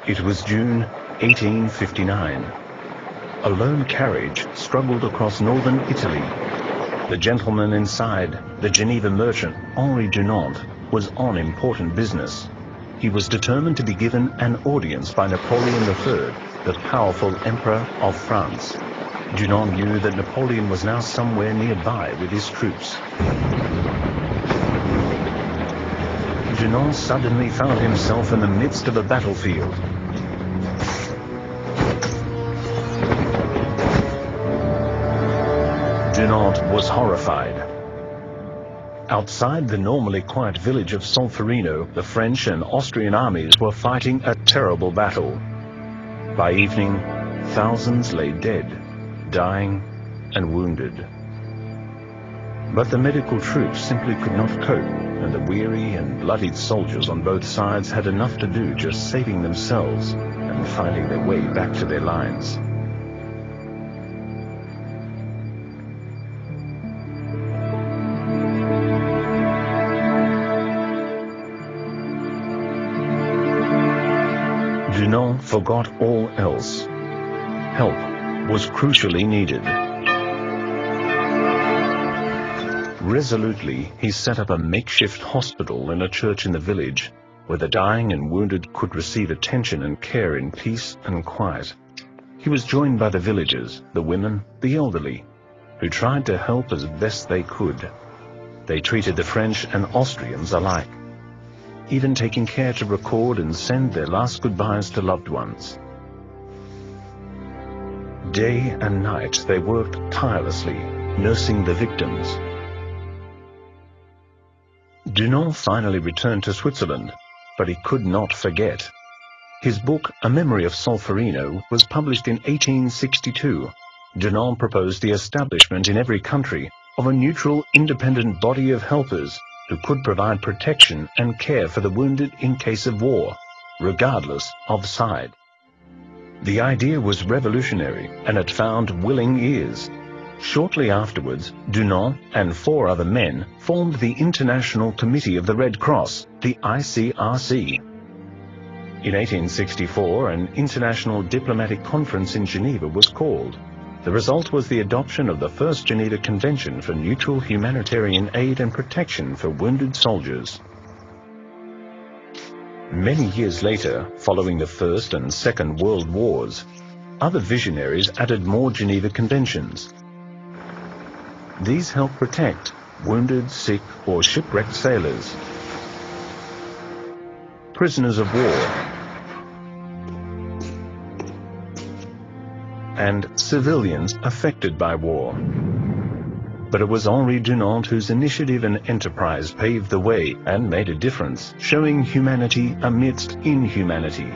It was June 1859. A lone carriage struggled across northern Italy. The gentleman inside, the Geneva merchant Henri Dunant, was on important business. He was determined to be given an audience by Napoleon III, the powerful Emperor of France. Dunant knew that Napoleon was now somewhere nearby with his troops. Dunant suddenly found himself in the midst of a battlefield. Dunant was horrified. Outside the normally quiet village of Solferino, the French and Austrian armies were fighting a terrible battle. By evening, thousands lay dead, dying and wounded. But the medical troops simply could not cope, and the weary and bloodied soldiers on both sides had enough to do just saving themselves and finding their way back to their lines. Dunant forgot all else. Help was crucially needed. Resolutely, he set up a makeshift hospital in a church in the village, where the dying and wounded could receive attention and care in peace and quiet. He was joined by the villagers, the women, the elderly, who tried to help as best they could. They treated the French and Austrians alike, even taking care to record and send their last goodbyes to loved ones. Day and night they worked tirelessly, nursing the victims. Dunant finally returned to Switzerland, but he could not forget. His book, A Memory of Solferino, was published in 1862. Dunant proposed the establishment in every country of a neutral, independent body of helpers who could provide protection and care for the wounded in case of war, regardless of side. The idea was revolutionary and it found willing ears. Shortly afterwards, Dunant and 4 other men formed the International Committee of the Red Cross, the ICRC. In 1864, an international diplomatic conference in Geneva was called. The result was the adoption of the First Geneva Convention for neutral humanitarian aid and protection for wounded soldiers. Many years later, following the First and Second World Wars, other visionaries added more Geneva Conventions. These help protect wounded, sick, or shipwrecked sailors, prisoners of war, and civilians affected by war. But it was Henri Dunant whose initiative and enterprise paved the way and made a difference, showing humanity amidst inhumanity.